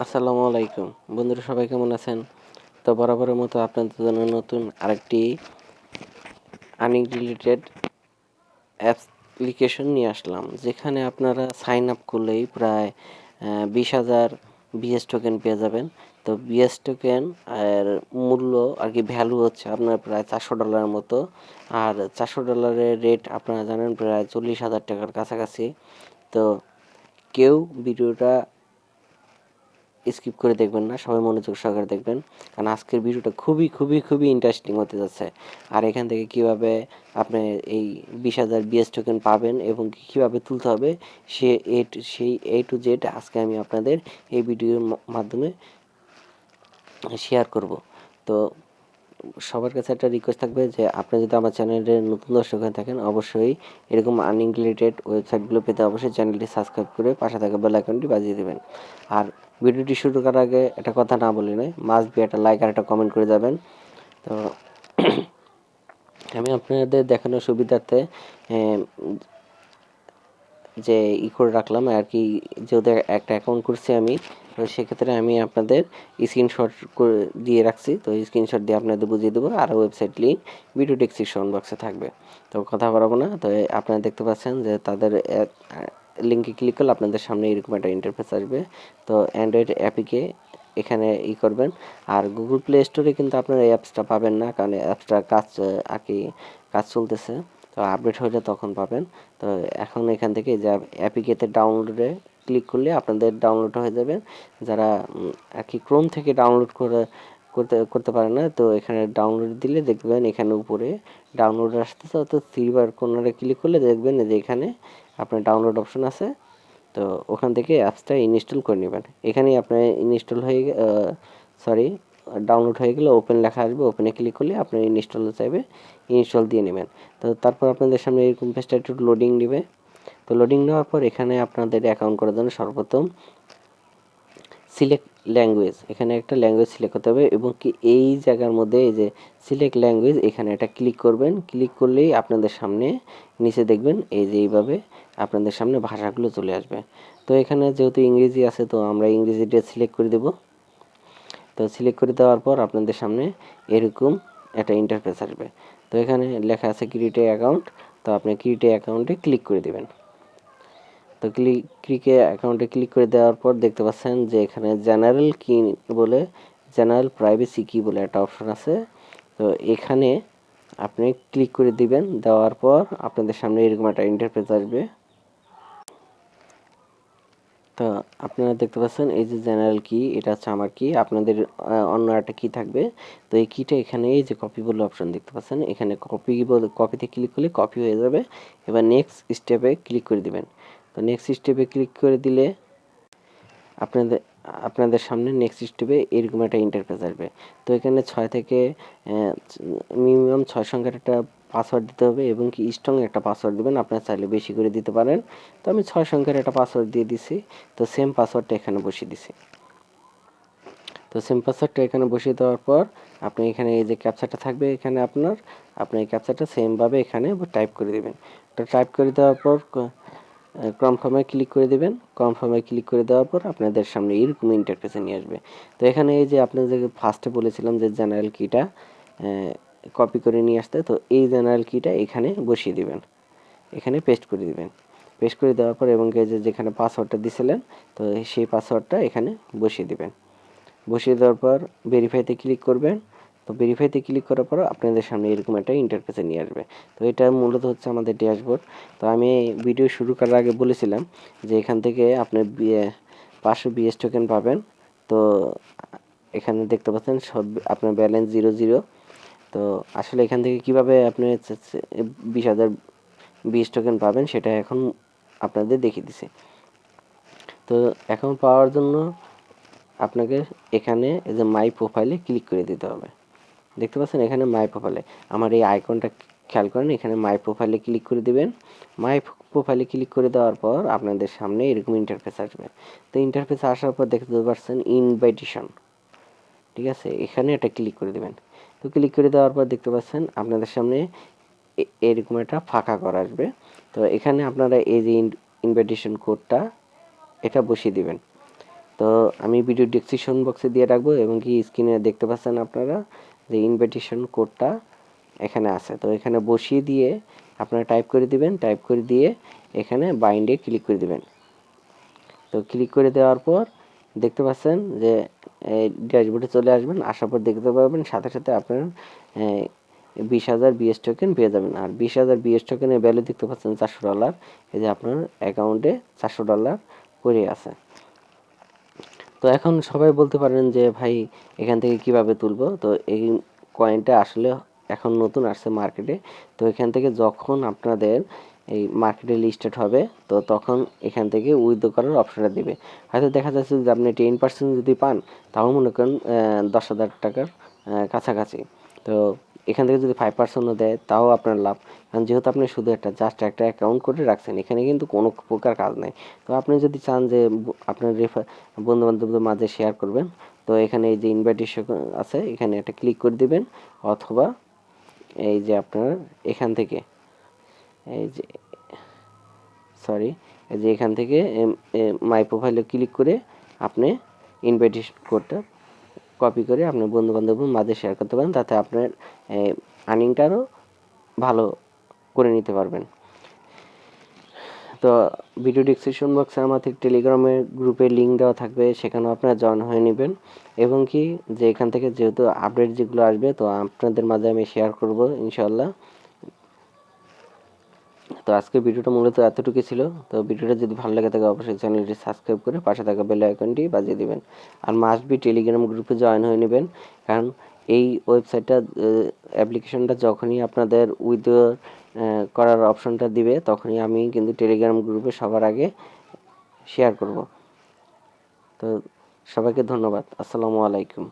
আসসালামু আলাইকুম বন্ধুরা, সবাই কেমন আছেন? তো বরাবরের মতো আপনাদের জন্য নতুন আরেকটি আর্নিং রিলেটেড অ্যাপ্লিকেশন নিয়ে আসলাম, যেখানে আপনারা সাইন আপ করলেই প্রায় 20,000 বিএস টোকেন পেয়ে যাবেন। তো বিএস টোকেন আর মূল্য আর কি ভ্যালু হচ্ছে আপনার প্রায় $400 মতো। আর $400 রেট আপনারা জানেন প্রায় 40,000 টাকার কাছাকাছি। তো কেউ ভিডিওটা স্কিপ করে দেখবেন না, সবাই মনোযোগ সহকারে দেখবেন, কারণ আজকের ভিডিওটা খুবই খুবই খুবই ইন্টারেস্টিং হতে যাচ্ছে। আর এখান থেকে কিভাবে আপনি এই 20,000 বিএস টোকেন পাবেন এবং কীভাবে তুলতে হবে সেই এ টু জেড আজকে আমি আপনাদের এই ভিডিওর মাধ্যমে শেয়ার করব। তো সবার কাছে একটা রিকোয়েস্ট থাকবে যে আপনি যদি আমার চ্যানেলের নতুন দর্শক হয়ে থাকেন, অবশ্যই এরকম আর্নিং রিলেটেড ওয়েবসাইটগুলো পেতে অবশ্যই চ্যানেলটি সাবস্ক্রাইব করে পাশে থাকা বেল আইকনটি বাজিয়ে দেবেন। আর ভিডিওটি শুরু করার আগে একটা কথা না বলি নয়, মাস্ট বি একটা লাইক আর একটা কমেন্ট করে যাবেন। তো আমি আপনাদের দেখানোর সুবিধার্থে যে করে রাখলাম আর কি, যেহেতু একটা অ্যাকাউন্ট করছি আমি, তো সেক্ষেত্রে আমি আপনাদের স্ক্রিনশট করে দিয়ে রাখছি। তো স্ক্রিনশট দিয়ে আপনাদের বুঝিয়ে দেবো, আর ওয়েবসাইট লিঙ্ক ভিডিও ডেসক্রিপশন বক্সে থাকবে। তো কথা বাড়াবো না, তো আপনারা দেখতে পাচ্ছেন যে তাদের লিঙ্কে ক্লিক করলে আপনাদের সামনে এরকম একটা ইন্টারফেস আসবে। তো অ্যান্ড্রয়েড অ্যাপিকে এখানে করবেন। আর গুগল প্লে স্টোরে কিন্তু আপনারা এই অ্যাপসটা পাবেন না, কারণ অ্যাপসটা আর কি কাজ চলতেছে। তো আপডেট হলে তখন পাবেন। তো এখন এখান থেকে যা অ্যাপিকেতে ডাউনলোডে ক্লিক করলে আপনাদের ডাউনলোড হয়ে যাবে। যারা আর কি ক্রোম থেকে ডাউনলোড করতে পারে না, তো এখানে ডাউনলোড দিলে দেখবেন এখানে উপরে ডাউনলোড আসতেছে, তো সিলভার কর্নারে ক্লিক করলে দেখবেন যে এখানে আপনার ডাউনলোড অপশন আছে। তো ওখান থেকে অ্যাপসটা ইনস্টল করে নেবেন। এখানেই আপনার ইনস্টল হয়ে ডাউনলোড হয়ে গেলে ওপেন লেখা আসবে, ওপেনে ক্লিক করলে আপনার ইনস্টল চাইবে, ইনস্টল দিয়ে নেবেন। তো তারপর আপনাদের সামনে এরকম পেজটা একটু লোডিং নেবে। তো লোডিং নেওয়ার পর এখানে আপনাদের অ্যাকাউন্ট করার জন্য সর্বপ্রথম সিলেক্ট ল্যাঙ্গুয়েজ, এখানে একটা ল্যাঙ্গুয়েজ সিলেক্ট করতে হবে, এবং কি এই জায়গার মধ্যে এই যে সিলেক্ট ল্যাঙ্গুয়েজ এখানে এটা ক্লিক করবেন। ক্লিক করলেই আপনাদের সামনে নিচে দেখবেন এই যে এইভাবে আপনাদের সামনে ভাষাগুলো চলে আসবে। তো এখানে যেহেতু ইংরেজি আছে, তো আমরা ইংরেজিটা সিলেক্ট করে দেব। তো সিলেক্ট করে দেওয়ার পর আপনাদের সামনে এরকম একটা ইন্টারফেস আসবে। তো এখানে লেখা আছে ক্রিয়েট অ্যাকাউন্ট, তো আপনি ক্রিয়েট অ্যাকাউন্টে ক্লিক করে দেবেন। তো ক্লিকে অ্যাকাউন্টে ক্লিক করে দেওয়ার পর দেখতে পাচ্ছেন যে এখানে জেনারেল কি বলে, জেনারেল প্রাইভেসি কি বলে একটা অপশন আছে। তো এখানে আপনি ক্লিক করে দিবেন। দেওয়ার পর আপনাদের সামনে এরকম একটা ইন্টারফেস আসবে। তো আপনারা দেখতে পাচ্ছেন এই যে জেনারেল কি, এটা হচ্ছে আমার কি, আপনাদের অন্য একটা কি থাকবে। তো এই কিটা এখানে এই যে কপি বলে অপশন দেখতে পাচ্ছেন, এখানে কপিতে ক্লিক করলে কপি হয়ে যাবে। এবার নেক্সট স্টেপে ক্লিক করে দিবেন। তো নেক্সট স্টেপে ক্লিক করে দিলে আপনাদের আপনাদের সামনে নেক্সট স্টেপে এরকম একটা ইন্টারফেস আসবে। তো এখানে 6 থেকে মিনিমাম 6 সংখ্যার একটা পাসওয়ার্ড দিতে হবে, এবং কি স্ট্রং একটা পাসওয়ার্ড দেবেন। আপনারা চাইলে বেশি করে দিতে পারেন। তো আমি 6 সংখ্যার একটা পাসওয়ার্ড দিয়ে দিছি। তো সেম পাসওয়ার্ডটা এখানে বসিয়ে দিছি। তো সেম পাসওয়ার্ডটা এখানে বসিয়ে দেওয়ার পর আপনি এখানে এই যে ক্যাপচাটা থাকবে, এখানে আপনি এই ক্যাপচাটা সেমভাবে এখানে টাইপ করে দেবেন। তো টাইপ করে দেওয়ার পর কনফার্মে ক্লিক করে দেবেন। কনফার্মে ক্লিক করে দেওয়ার পর আপনাদের সামনে এরকম ইন্টারফেসে নিয়ে আসবে। তো এখানে এই যে আপনাদের ফার্স্টে বলেছিলাম যে জেনারেল কিটা কপি করে নিয়ে আসতে, তো এই জেনারেল কিটা এখানে বসিয়ে দিবেন, এখানে পেস্ট করে দিবেন। পেস্ট করে দেওয়ার পর এবং এই যে যেখানে পাসওয়ার্ডটা দিয়েছিলেন, তো সেই পাসওয়ার্ডটা এখানে বসিয়ে দিবেন। বসিয়ে দেওয়ার পর ভেরিফাইতে ক্লিক করবেন। তো ভেরিফাইতে ক্লিক করার পর আপনাদের সামনে এরকম একটা ইন্টারফেসে নিয়ে আসবে। তো এটা মূলত হচ্ছে আমাদের ড্যাশবোর্ড। তো আমি ভিডিও শুরু করার আগে বলেছিলাম যে এখান থেকে আপনি 500 বিএস টোকেন পাবেন। তো এখানে দেখতে পাচ্ছেন সব আপনার ব্যালেন্স 0 তো আসলে এখান থেকে কিভাবে আপনি 20,000 বিএস টোকেন পাবেন সেটা এখন আপনাদের দেখিয়ে দিছি। তো এখন পাওয়ার জন্য আপনাকে এখানে এই যে মাই প্রোফাইলে ক্লিক করে দিতে হবে। দেখতে পাচ্ছেন এখানে মাই প্রোফাইলে আমার এই আইকনটা খেয়াল করেন, এখানে মাই প্রোফাইলে ক্লিক করে দিবেন। মাই প্রোফাইলে ক্লিক করে দেওয়ার পর আপনাদের সামনে এরকম ইন্টারফেস আসবে। তো ইন্টারফেস আসার পর দেখতে পাচ্ছেন ইনভাইটেশন, ঠিক আছে, এখানে এটা ক্লিক করে দেবেন। তো ক্লিক করে দেওয়ার পর দেখতে পাচ্ছেন আপনাদের সামনে এরকম একটা ফাঁকা ঘর আসবে। তো এখানে আপনারা এই যে ইনভাইটেশন কোডটা এটা বসিয়ে দিবেন। তো আমি ভিডিও ডেসক্রিপশন বক্সে দিয়ে রাখবো, এবং কি স্ক্রিনে দেখতে পাচ্ছেন আপনারা যে ইনভাইটেশন কোডটা এখানে আছে। তো এখানে বসিয়ে দিয়ে আপনারা টাইপ করে দিবেন, টাইপ করে দিয়ে এখানে বাইন্ডে ক্লিক করে দিবেন। তো ক্লিক করে দেওয়ার পর দেখতে পাচ্ছেন যে ড্যাশবোর্ডে চলে আসবেন, আসার পর দেখতে পাবেন সাথে সাথে আপনার 20,000 বিএস টোকেন পেয়ে যাবেন। আর 20,000 বিএস টোকেনের ভ্যালু দেখতে পাচ্ছেন $400। এই যে আপনার অ্যাকাউন্টে $400 পড়ে আছে। তো এখন সবাই বলতে পারেন যে ভাই এখান থেকে কিভাবে তুলবো। তো এই কয়েনটা আসলে এখন নতুন আসছে মার্কেটে। তো এখান থেকে যখন আপনাদের এই মার্কেটে লিস্টেড হবে, তো তখন এখান থেকে উইথড্র করার অপশনটা দিবে। হয়তো দেখা যাচ্ছে যে আপনি 10% যদি পান, তাও মনে করেন 10,000 টাকার কাছাকাছি। তো এখান থেকে যদি 5%ও দেয়, তাও আপনার লাভ। কারণ যেহেতু আপনি শুধু জাস্ট একটা অ্যাকাউন্ট করে রাখছেন, এখানে কিন্তু কোনো প্রকার কাজ নেই। তো আপনি যদি চান যে আপনার বন্ধু বান্ধবদের মাঝে শেয়ার করবেন, তো এখানে এই যে ইনভাইটেশন আছে, এখানে একটা ক্লিক করে দিবেন, অথবা এই যে আপনার এখান থেকে এই যে সরি এই যে এখান থেকে মাই প্রোফাইলে ক্লিক করে আপনি ইনভাইটেশন কোডটা কপি করে আপনার বন্ধু বান্ধবের মাঝে শেয়ার করতে পারেন, তাতে আপনার আর্নিংটা আরও ভালো করে নিতে পারবেন। তো ভিডিও ডিসক্রিপশন বক্সে আমাদের টেলিগ্রামের গ্রুপের লিঙ্ক দেওয়া থাকবে, সেখানেও আপনারা জয়েন হয়ে নেবেন। এবং কি যে এখান থেকে যেহেতু আপডেট যেগুলো আসবে, তো আপনাদের মাঝে আমি শেয়ার করব ইনশাল্লাহ। তো আজকে ভিডিওটা মূলত এতটুকু ছিল। তো ভিডিওটা যদি ভালো লাগে থাকে অবশ্যই চ্যানেলটি সাবস্ক্রাইব করে পাশে থাকা বেল আইকনটি বাজিয়ে দিবেন। আর মাস্ট বি টেলিগ্রাম গ্রুপে জয়েন হয়ে নেবেন, কারণ এই ওয়েবসাইটটা অ্যাপ্লিকেশনটা যখনই আপনাদের উইথড্র করার অপশনটা দিবে, তখনই আমি কিন্তু টেলিগ্রাম গ্রুপে সবার আগে শেয়ার করব। তো সবাইকে ধন্যবাদ। আসসালামু আলাইকুম।